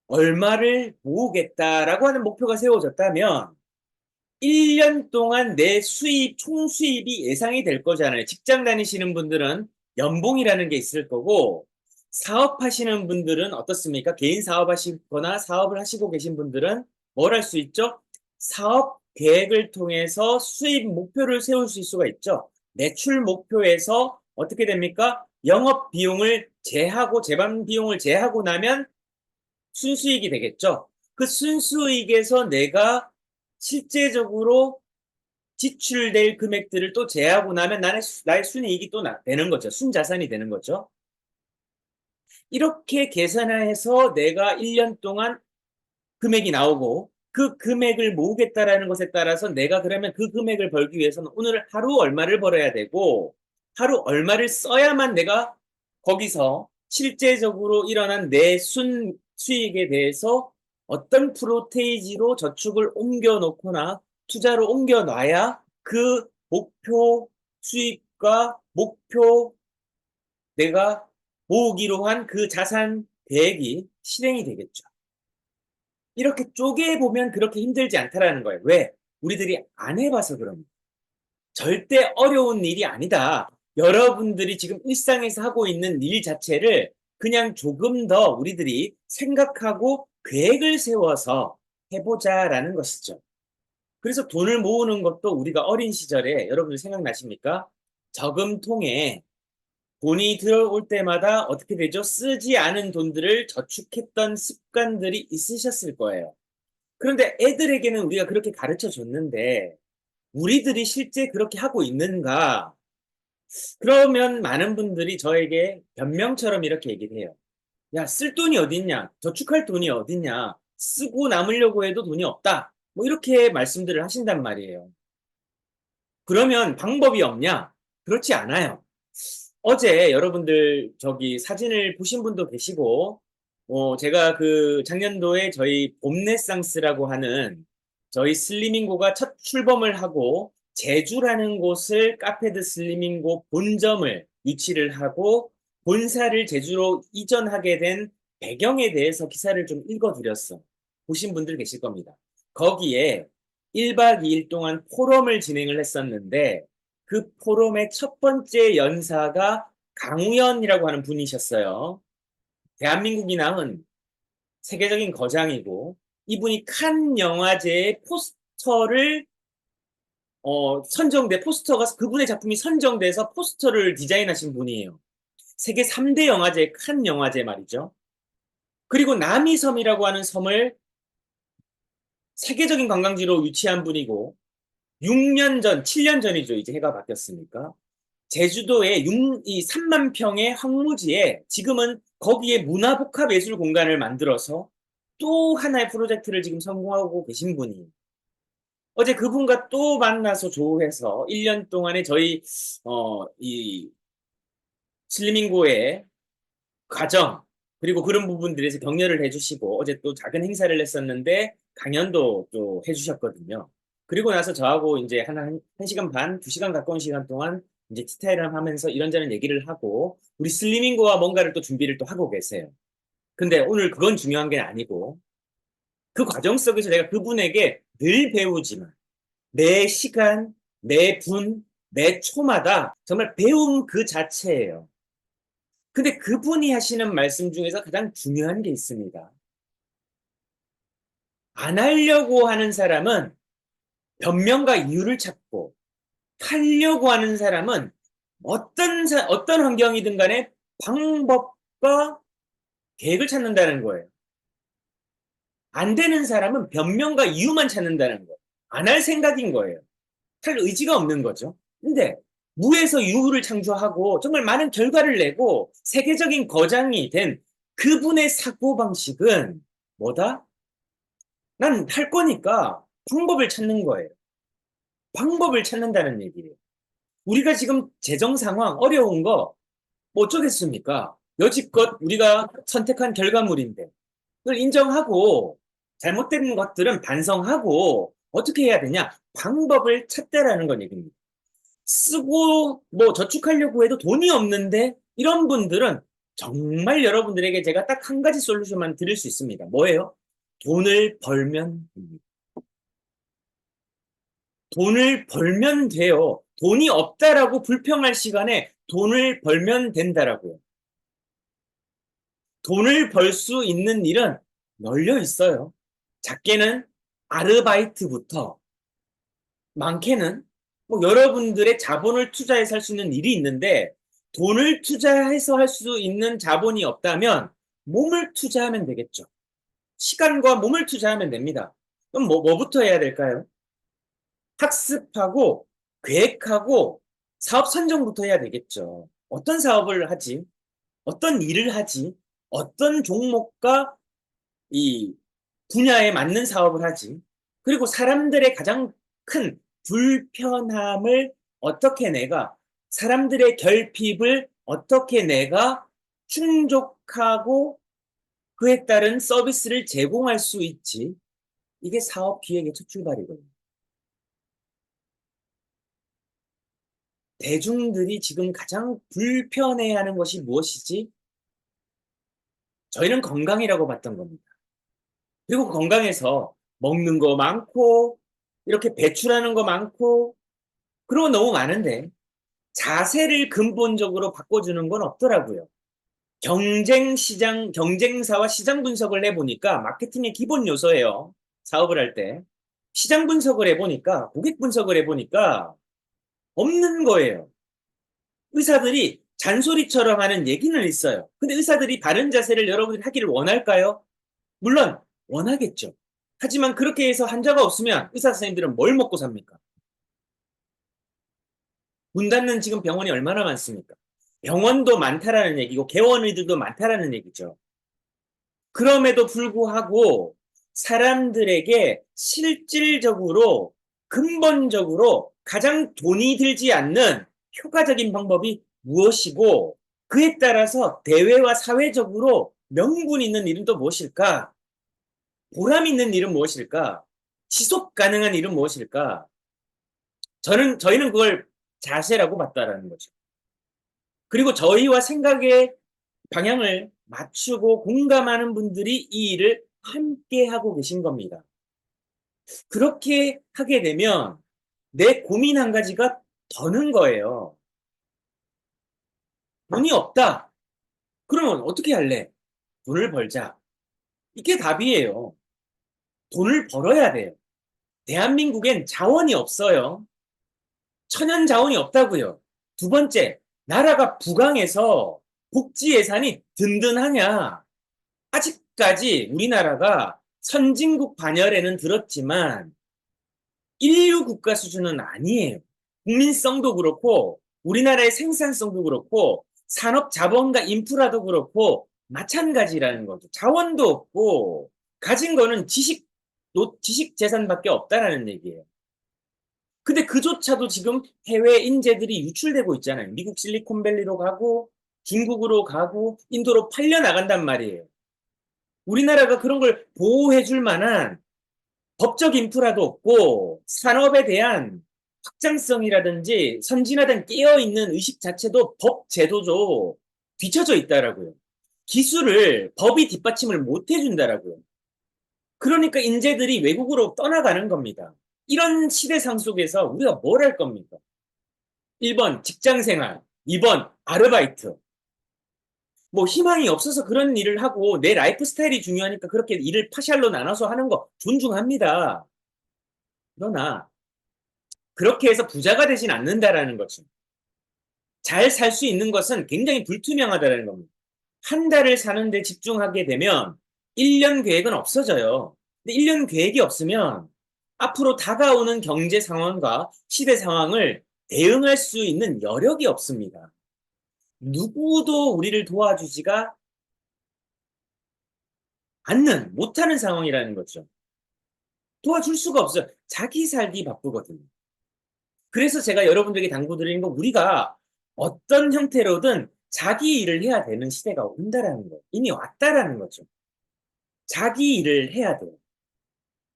C: 얼마를 모으겠다라고 하는 목표가 세워졌다면 1년 동안 내 수입, 총 수입이 예상이 될 거잖아요. 직장 다니시는 분들은 연봉이라는 게 있을 거고, 사업하시는 분들은 어떻습니까? 개인 사업하시거나 사업을 하시고 계신 분들은 뭘 할 수 있죠? 사업 계획을 통해서 수입 목표를 세울 수 있을 수가 있죠. 매출 목표에서 어떻게 됩니까? 영업 비용을 제하고 재반 비용을 제하고 나면 순수익이 되겠죠. 그 순수익에서 내가 실제적으로 지출될 금액들을 또 제하고 나면 나의 순이익이 또 되는 거죠. 순자산이 되는 거죠. 이렇게 계산해서 내가 1년 동안 금액이 나오고 그 금액을 모으겠다라는 것에 따라서 내가 그러면 그 금액을 벌기 위해서는 오늘 하루 얼마를 벌어야 되고 하루 얼마를 써야만 내가 거기서 실제적으로 일어난 내 순수익에 대해서 어떤 프로테이지로 저축을 옮겨 놓거나 투자로 옮겨 놔야 그 목표 수익과 목표 내가 모으기로 한 그 자산 계획이 실행이 되겠죠. 이렇게 쪼개보면 그렇게 힘들지 않다라는 거예요. 왜? 우리들이 안 해봐서 그럽니다. 절대 어려운 일이 아니다. 여러분들이 지금 일상에서 하고 있는 일 자체를 그냥 조금 더 우리들이 생각하고 계획을 세워서 해보자라는 것이죠. 그래서 돈을 모으는 것도 우리가 어린 시절에 여러분들 생각나십니까? 저금통에 돈이 들어올 때마다 어떻게 되죠? 쓰지 않은 돈들을 저축했던 습관들이 있으셨을 거예요. 그런데 애들에게는 우리가 그렇게 가르쳐 줬는데 우리들이 실제 그렇게 하고 있는가? 그러면 많은 분들이 저에게 변명처럼 이렇게 얘기를 해요. 야, 쓸 돈이 어딨냐? 저축할 돈이 어딨냐? 쓰고 남으려고 해도 돈이 없다. 뭐 이렇게 말씀들을 하신단 말이에요. 그러면 방법이 없냐? 그렇지 않아요. 어제 여러분들 저기 사진을 보신 분도 계시고, 제가 그 작년도에 저희 봄네상스라고 하는 저희 슬리밍고가 첫 출범을 하고 제주라는 곳을 카페드 슬리밍고 본점을 유치를 하고 본사를 제주로 이전하게 된 배경에 대해서 기사를 좀 읽어드렸어. 보신 분들 계실 겁니다. 거기에 1박 2일 동안 포럼을 진행을 했었는데 그 포럼의 첫 번째 연사가 강우연이라고 하는 분이셨어요. 대한민국이 낳은 세계적인 거장이고 이분이 칸 영화제의 포스터를 포스터가 그분의 작품이 선정돼서 포스터를 디자인하신 분이에요. 세계 3대 영화제 칸 영화제 말이죠. 그리고 남이섬이라고 하는 섬을 세계적인 관광지로 유치한 분이고 6년 전, 7년 전이죠. 이제 해가 바뀌었으니까. 제주도에 이 3만 평의 황무지에 지금은 거기에 문화복합예술 공간을 만들어서 또 하나의 프로젝트를 지금 성공하고 계신 분이 어제 그분과 또 만나서 조회해서 1년 동안에 저희 이 슬리밍고의 과정 그리고 그런 부분들에서 격려를 해주시고 어제 또 작은 행사를 했었는데 강연도 또 해주셨거든요. 그리고 나서 저하고 이제 한 1시간 반, 2시간 가까운 시간 동안 이제 티타임을 하면서 이런저런 얘기를 하고 우리 슬리밍고와 뭔가를 또 준비를 또 하고 계세요. 근데 오늘 그건 중요한 게 아니고 그 과정 속에서 내가 그분에게 늘 배우지만 매 시간, 매 분, 매 초마다 정말 배움 그 자체예요. 근데 그분이 하시는 말씀 중에서 가장 중요한 게 있습니다. 안 하려고 하는 사람은 변명과 이유를 찾고 하려고 하는 사람은 어떤 환경이든 간에 방법과 계획을 찾는다는 거예요. 안 되는 사람은 변명과 이유만 찾는다는 거예요. 안 할 생각인 거예요. 할 의지가 없는 거죠. 근데 무에서 유를 창조하고 정말 많은 결과를 내고 세계적인 거장이 된 그분의 사고방식은 뭐다? 난 할 거니까 방법을 찾는 거예요. 방법을 찾는다는 얘기예요. 우리가 지금 재정 상황 어려운 거 뭐 어쩌겠습니까? 여지껏 우리가 선택한 결과물인데 그걸 인정하고 잘못된 것들은 반성하고 어떻게 해야 되냐? 방법을 찾다라는 건 얘기입니다. 쓰고 뭐 저축하려고 해도 돈이 없는데 이런 분들은 정말 여러분들에게 제가 딱 한 가지 솔루션만 드릴 수 있습니다. 뭐예요? 돈을 벌면 됩니다. 돈을 벌면 돼요. 돈이 없다라고 불평할 시간에 돈을 벌면 된다라고요. 돈을 벌 수 있는 일은 널려 있어요. 작게는 아르바이트부터 많게는 뭐 여러분들의 자본을 투자해서 할 수 있는 일이 있는데 돈을 투자해서 할 수 있는 자본이 없다면 몸을 투자하면 되겠죠. 시간과 몸을 투자하면 됩니다. 그럼 뭐부터 해야 될까요? 학습하고 계획하고 사업 선정부터 해야 되겠죠. 어떤 사업을 하지? 어떤 일을 하지? 어떤 종목과 이 분야에 맞는 사업을 하지? 그리고 사람들의 가장 큰 불편함을 어떻게 내가 사람들의 결핍을 어떻게 내가 충족하고 그에 따른 서비스를 제공할 수 있지? 이게 사업 기획의 첫 출발이거든요. 대중들이 지금 가장 불편해하는 것이 무엇이지? 저희는 건강이라고 봤던 겁니다. 그리고 건강에서 먹는 거 많고 이렇게 배출하는 거 많고 그런 거 너무 많은데 자세를 근본적으로 바꿔주는 건 없더라고요. 경쟁사와 시장 분석을 해보니까 마케팅의 기본 요소예요. 사업을 할 때. 시장 분석을 해보니까, 고객 분석을 해보니까 없는 거예요. 의사들이 잔소리처럼 하는 얘기는 있어요. 근데 의사들이 바른 자세를 여러분들이 하기를 원할까요? 물론 원하겠죠. 하지만 그렇게 해서 환자가 없으면 의사 선생님들은 뭘 먹고 삽니까? 문 닫는 지금 병원이 얼마나 많습니까? 병원도 많다라는 얘기고 개원의들도 많다라는 얘기죠. 그럼에도 불구하고 사람들에게 실질적으로 근본적으로 가장 돈이 들지 않는 효과적인 방법이 무엇이고 그에 따라서 대외와 사회적으로 명분 있는 일은 또 무엇일까? 보람 있는 일은 무엇일까? 지속 가능한 일은 무엇일까? 저희는 그걸 자세라고 봤다라는 거죠. 그리고 저희와 생각의 방향을 맞추고 공감하는 분들이 이 일을 함께 하고 계신 겁니다. 그렇게 하게 되면 내 고민 한 가지가 더는 거예요. 돈이 없다. 그러면 어떻게 할래? 돈을 벌자. 이게 답이에요. 돈을 벌어야 돼요. 대한민국엔 자원이 없어요. 천연 자원이 없다고요. 두 번째, 나라가 부강해서 복지 예산이 든든하냐? 아직까지 우리나라가 선진국 반열에는 들었지만 인류 국가 수준은 아니에요. 국민성도 그렇고 우리나라의 생산성도 그렇고 산업 자본과 인프라도 그렇고 마찬가지라는 거죠. 자원도 없고 가진 거는 지식 재산밖에 없다라는 얘기예요. 근데 그조차도 지금 해외 인재들이 유출되고 있잖아요. 미국 실리콘밸리로 가고 중국으로 가고 인도로 팔려 나간단 말이에요. 우리나라가 그런 걸 보호해 줄 만한 법적 인프라도 없고 산업에 대한 확장성이라든지 선진화된 깨어있는 의식 자체도 법 제도도 뒤처져 있다라고요. 기술을 법이 뒷받침을 못 해준다라고요. 그러니까 인재들이 외국으로 떠나가는 겁니다. 이런 시대상 속에서 우리가 뭘 할 겁니까? 1번 직장생활, 2번 아르바이트. 뭐 희망이 없어서 그런 일을 하고 내 라이프 스타일이 중요하니까 그렇게 일을 파샬로 나눠서 하는 거 존중합니다. 그러나 그렇게 해서 부자가 되진 않는다라는 거죠. 잘 살 수 있는 것은 굉장히 불투명하다는 겁니다. 한 달을 사는데 집중하게 되면 1년 계획은 없어져요. 근데 1년 계획이 없으면 앞으로 다가오는 경제 상황과 시대 상황을 대응할 수 있는 여력이 없습니다. 누구도 우리를 도와주지가 않는, 못하는 상황이라는 거죠. 도와줄 수가 없어요. 자기 살기 바쁘거든요. 그래서 제가 여러분들에게 당부드리는 건 우리가 어떤 형태로든 자기 일을 해야 되는 시대가 온다라는 거예요. 이미 왔다라는 거죠. 자기 일을 해야 돼요.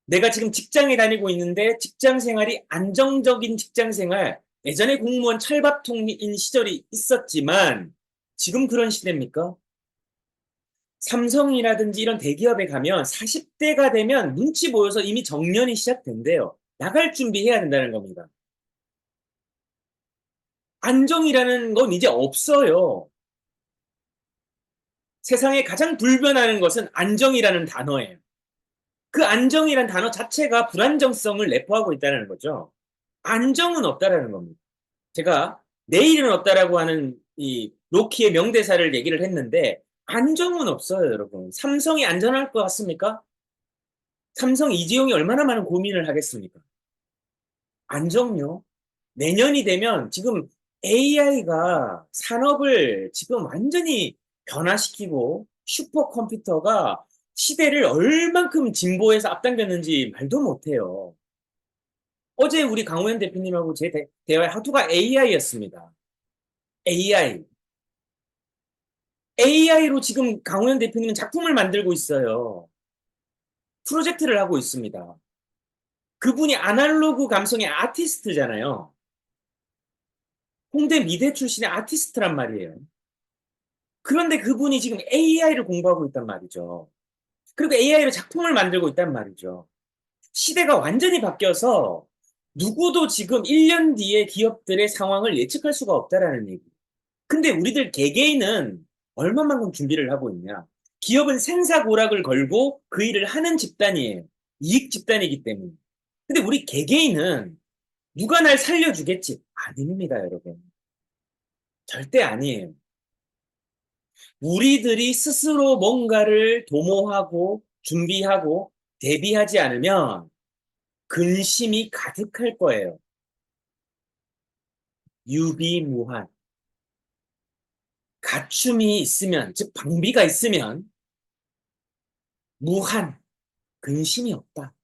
C: 내가 지금 직장에 다니고 있는데 직장 생활이 안정적인 직장 생활, 예전에 공무원 철밥통인 시절이 있었지만 지금 그런 시대입니까? 삼성이라든지 이런 대기업에 가면 40대가 되면 눈치 보여서 이미 정년이 시작된대요. 나갈 준비해야 된다는 겁니다. 안정이라는 건 이제 없어요. 세상에 가장 불변하는 것은 안정이라는 단어예요. 그 안정이라는 단어 자체가 불안정성을 내포하고 있다는 거죠. 안정은 없다라는 겁니다. 제가 내일은 없다라고 하는 이 로키의 명대사를 얘기를 했는데 안정은 없어요, 여러분. 삼성이 안전할 것 같습니까? 삼성 이재용이 얼마나 많은 고민을 하겠습니까? 안정요? 내년이 되면 지금 AI가 산업을 지금 완전히 변화시키고 슈퍼컴퓨터가 시대를 얼만큼 진보해서 앞당겼는지 말도 못해요. 어제 우리 강우현 대표님하고 제 대화의 하투가 AI였습니다. AI. AI로 지금 강우현 대표님은 작품을 만들고 있어요. 프로젝트를 하고 있습니다. 그분이 아날로그 감성의 아티스트잖아요. 홍대 미대 출신의 아티스트란 말이에요. 그런데 그분이 지금 AI를 공부하고 있단 말이죠. 그리고 AI로 작품을 만들고 있단 말이죠. 시대가 완전히 바뀌어서 누구도 지금 1년 뒤에 기업들의 상황을 예측할 수가 없다라는 얘기. 근데 우리들 개개인은 얼마만큼 준비를 하고 있냐? 기업은 생사고락을 걸고 그 일을 하는 집단이에요. 이익 집단이기 때문에. 근데 우리 개개인은 누가 날 살려주겠지? 아닙니다, 여러분. 절대 아니에요. 우리들이 스스로 뭔가를 도모하고 준비하고 대비하지 않으면 근심이 가득할 거예요. 유비무한. 갖춤이 있으면, 즉 방비가 있으면 무한, 근심이 없다.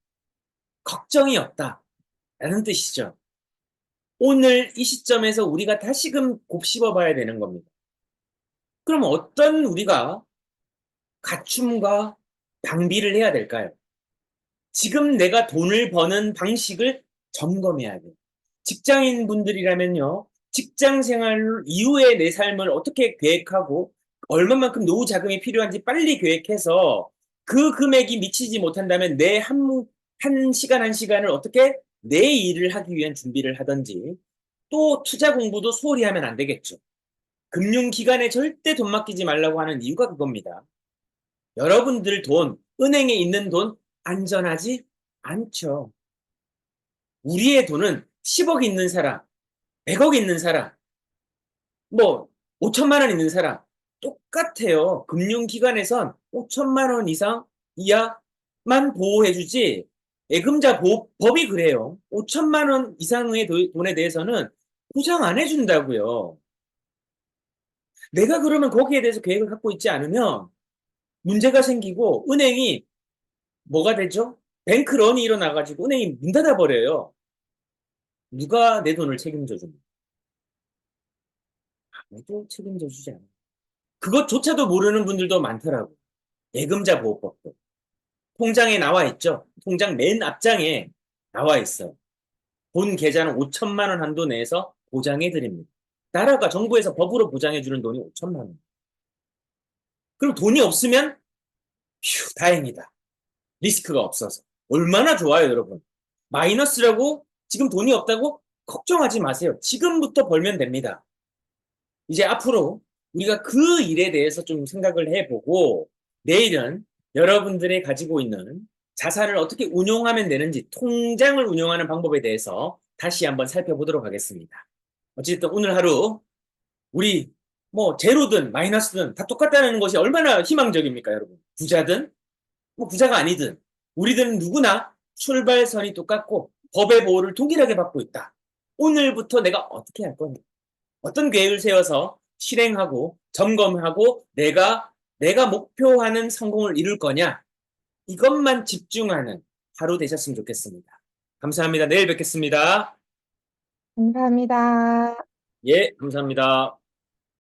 C: 걱정이 없다. 라는 뜻이죠. 오늘 이 시점에서 우리가 다시금 곱씹어 봐야 되는 겁니다. 그럼 어떤 우리가 갖춤과 방비를 해야 될까요? 지금 내가 돈을 버는 방식을 점검해야 돼요. 직장인 분들이라면요, 직장 생활 이후에 내 삶을 어떻게 계획하고 얼마만큼 노후 자금이 필요한지 빨리 계획해서 그 금액이 미치지 못한다면 내 한 시간 한 시간을 어떻게 내 일을 하기 위한 준비를 하든지, 또 투자 공부도 소홀히 하면 안 되겠죠. 금융기관에 절대 돈 맡기지 말라고 하는 이유가 그겁니다. 여러분들 돈, 은행에 있는 돈 안전하지 않죠. 우리의 돈은 10억 있는 사람, 100억 있는 사람, 뭐 5천만 원 있는 사람 똑같아요. 금융기관에선 5천만 원 이상 이하만 보호해주지, 예금자 보호법이 그래요. 5천만 원 이상의 돈에 대해서는 보장 안 해준다고요. 내가 그러면 거기에 대해서 계획을 갖고 있지 않으면 문제가 생기고 은행이 뭐가 되죠? 뱅크런이 일어나가지고 은행이 문 닫아버려요. 누가 내 돈을 책임져 줍니까? 아무도 책임져 주지 않아요. 그것조차도 모르는 분들도 많더라고요. 예금자 보호법도. 통장에 나와 있죠. 통장 맨 앞장에 나와 있어요. 본 계좌는 5천만 원 한도 내에서 보장해 드립니다. 나라가 정부에서 법으로 보장해 주는 돈이 5천만 원. 그럼 돈이 없으면 휴, 다행이다. 리스크가 없어서. 얼마나 좋아요, 여러분. 마이너스라고 지금 돈이 없다고 걱정하지 마세요. 지금부터 벌면 됩니다. 이제 앞으로 우리가 그 일에 대해서 좀 생각을 해보고, 내일은 여러분들이 가지고 있는 자산을 어떻게 운용하면 되는지, 통장을 운용하는 방법에 대해서 다시 한번 살펴보도록 하겠습니다. 어쨌든 오늘 하루 우리 뭐 제로든 마이너스든 다 똑같다는 것이 얼마나 희망적입니까, 여러분? 부자든 뭐 부자가 아니든 우리들은 누구나 출발선이 똑같고 법의 보호를 동일하게 받고 있다. 오늘부터 내가 어떻게 할 거냐? 어떤 계획을 세워서 실행하고 점검하고 내가 목표하는 성공을 이룰 거냐? 이것만 집중하는 하루 되셨으면 좋겠습니다. 감사합니다. 내일 뵙겠습니다.
D: 감사합니다.
C: 예, 감사합니다.